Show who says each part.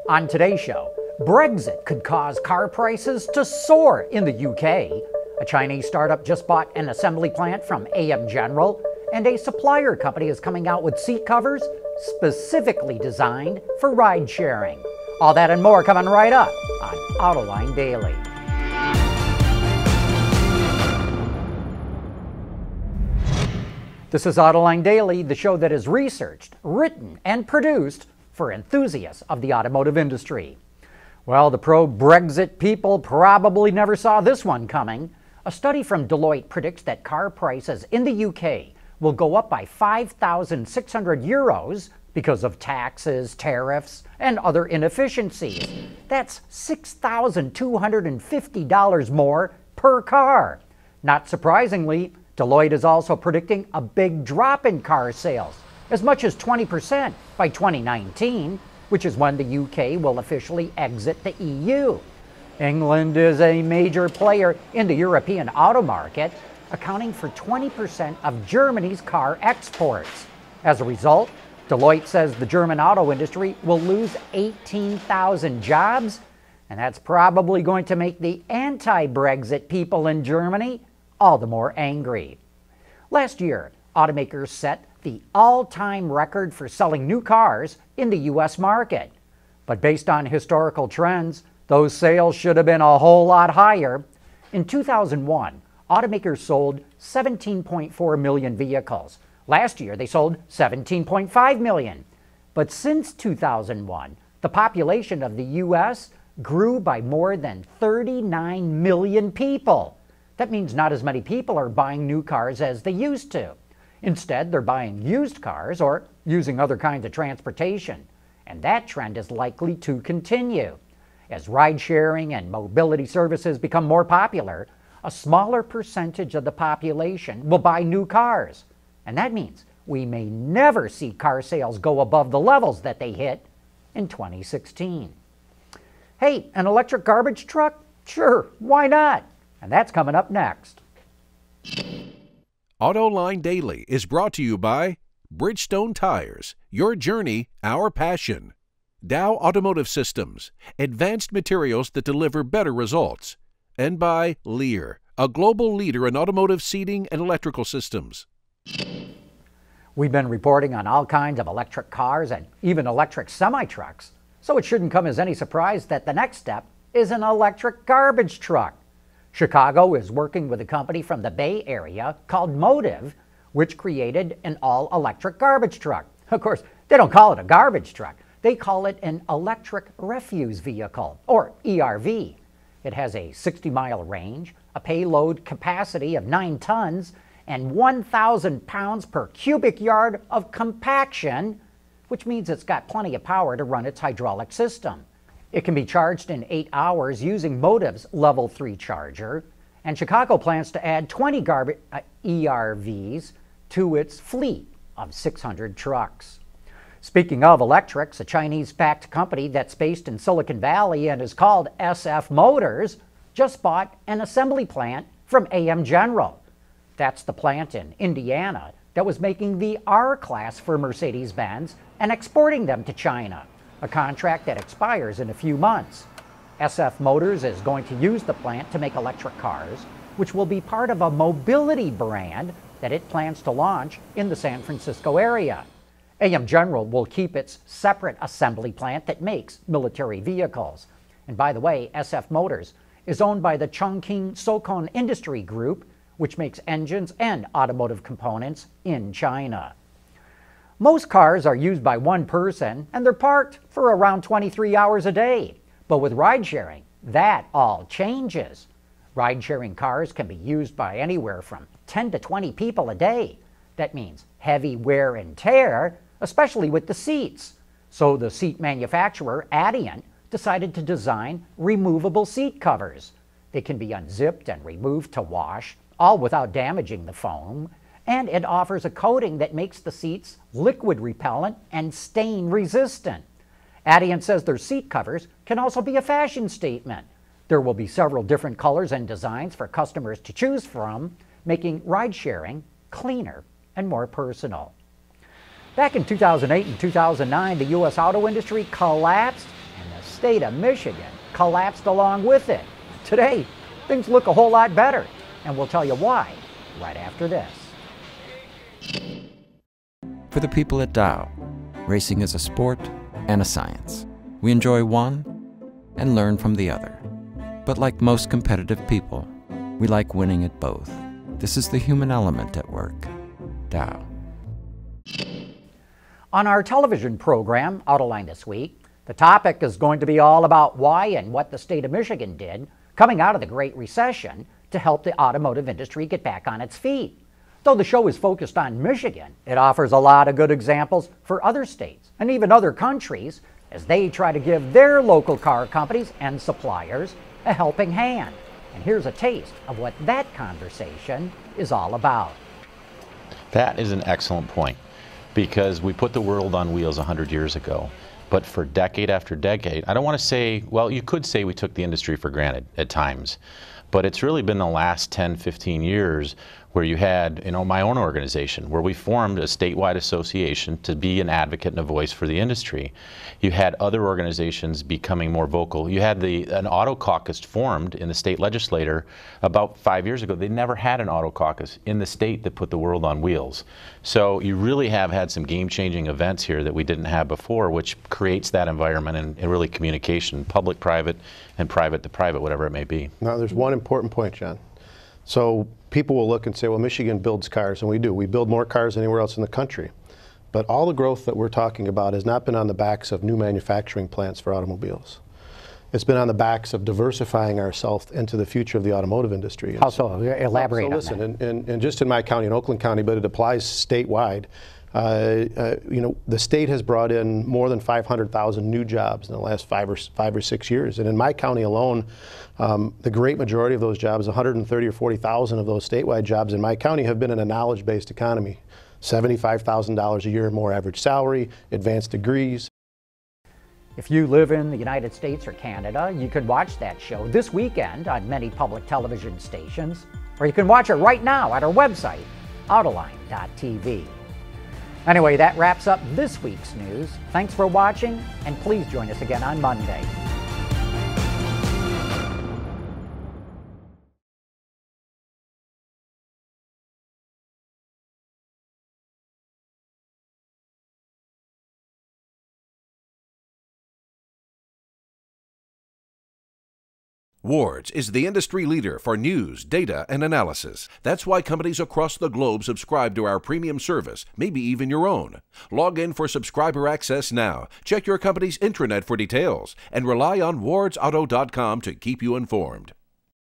Speaker 1: On today's show, Brexit could cause car prices to soar in the UK. A Chinese startup just bought an assembly plant from AM General, and a supplier company is coming out with seat covers specifically designed for ride sharing. All that and more coming right up on Autoline Daily. This is Autoline Daily, the show that is researched, written, and produced for enthusiasts of the automotive industry. Well, the pro-Brexit people probably never saw this one coming. A study from Deloitte predicts that car prices in the UK will go up by 5,600 euros because of taxes, tariffs, and other inefficiencies. That's $6,250 more per car. Not surprisingly, Deloitte is also predicting a big drop in car sales, as much as 20% by 2019, which is when the UK will officially exit the EU. England is a major player in the European auto market, accounting for 20% of Germany's car exports. As a result, Deloitte says the German auto industry will lose 18,000 jobs, and that's probably going to make the anti-Brexit people in Germany all the more angry. Last year, automakers set the all-time record for selling new cars in the U.S. market. But based on historical trends, those sales should have been a whole lot higher. In 2001, automakers sold 17.4 million vehicles. Last year, they sold 17.5 million. But since 2001, the population of the U.S. grew by more than 39 million people. That means not as many people are buying new cars as they used to. Instead, they're buying used cars or using other kinds of transportation. And that trend is likely to continue. As ride-sharing and mobility services become more popular, a smaller percentage of the population will buy new cars. And that means we may never see car sales go above the levels that they hit in 2016. Hey, an electric garbage truck? Sure, why not? And that's coming up next.
Speaker 2: Autoline Daily is brought to you by Bridgestone Tires, your journey, our passion. Dow Automotive Systems, advanced materials that deliver better results. And by Lear, a global leader in automotive seating and electrical systems.
Speaker 1: We've been reporting on all kinds of electric cars and even electric semi-trucks, so it shouldn't come as any surprise that the next step is an electric garbage truck. Chicago is working with a company from the Bay Area called Automotive, which created an all-electric garbage truck. Of course, they don't call it a garbage truck. They call it an electric refuse vehicle, or ERV. It has a 60-mile range, a payload capacity of 9 tons, and 1,000 pounds per cubic yard of compaction, which means it's got plenty of power to run its hydraulic system. It can be charged in 8 hours using Motive's Level 3 charger, and Chicago plans to add 20 ERVs to its fleet of 600 trucks. Speaking of electrics, a Chinese-backed company that's based in Silicon Valley and is called SF Motors just bought an assembly plant from AM General. That's the plant in Indiana that was making the R-Class for Mercedes-Benz and exporting them to China, a contract that expires in a few months. SF Motors is going to use the plant to make electric cars, which will be part of a mobility brand that it plans to launch in the San Francisco area. AM General will keep its separate assembly plant that makes military vehicles. And by the way, SF Motors is owned by the Chongqing Sokon Industry Group, which makes engines and automotive components in China. Most cars are used by one person, and they're parked for around 23 hours a day. But with ride-sharing, that all changes. Ride-sharing cars can be used by anywhere from 10 to 20 people a day. That means heavy wear and tear, especially with the seats. So the seat manufacturer, Adient, decided to design removable seat covers. They can be unzipped and removed to wash, all without damaging the foam. And it offers a coating that makes the seats liquid repellent and stain resistant. Adient says their seat covers can also be a fashion statement. There will be several different colors and designs for customers to choose from, making ride-sharing cleaner and more personal. Back in 2008 and 2009, the U.S. auto industry collapsed, and the state of Michigan collapsed along with it. Today, things look a whole lot better, and we'll tell you why right after this.
Speaker 3: For the people at Dow, racing is a sport and a science. We enjoy one and learn from the other. But like most competitive people, we like winning at both. This is the human element at work. Dow.
Speaker 1: On our television program, Autoline This Week, the topic is going to be all about why and what the state of Michigan did coming out of the Great Recession to help the automotive industry get back on its feet. Though the show is focused on Michigan, it offers a lot of good examples for other states and even other countries as they try to give their local car companies and suppliers a helping hand. And here's a taste of what that conversation is all about.
Speaker 4: That is an excellent point, because we put the world on wheels 100 years ago. But for decade after decade, I don't want to say, well, you could say we took the industry for granted at times, but it's really been the last 10, 15 years where you had, my own organization, where we formed a statewide association to be an advocate and a voice for the industry. You had other organizations becoming more vocal. You had an auto caucus formed in the state legislature about 5 years ago. They never had an auto caucus in the state that put the world on wheels. So you really have had some game-changing events here that we didn't have before, which creates that environment and really communication, public-private and private-to-private, whatever it may be.
Speaker 5: Now, there's one important point, John. So people will look and say, well, Michigan builds cars, and we do. We build more cars than anywhere else in the country. But all the growth that we're talking about has not been on the backs of new manufacturing plants for automobiles. It's been on the backs of diversifying ourselves into the future of the automotive industry.
Speaker 1: How so? Elaborate on that.
Speaker 5: So listen, and just in my county, in Oakland County, but it applies statewide, the state has brought in more than 500,000 new jobs in the last five or 6 years. And in my county alone, the great majority of those jobs, 130 or 40,000 of those statewide jobs in my county, have been in a knowledge-based economy. $75,000 a year more average salary, advanced degrees.
Speaker 1: If you live in the United States or Canada, you can watch that show this weekend on many public television stations, or you can watch it right now at our website, Autoline.tv. Anyway, that wraps up this week's news. Thanks for watching, and please join us again on Monday.
Speaker 2: Ward's is the industry leader for news, data, and analysis. That's why companies across the globe subscribe to our premium service, maybe even your own. Log in for subscriber access now. Check your company's intranet for details, and rely on wardsauto.com to keep you informed.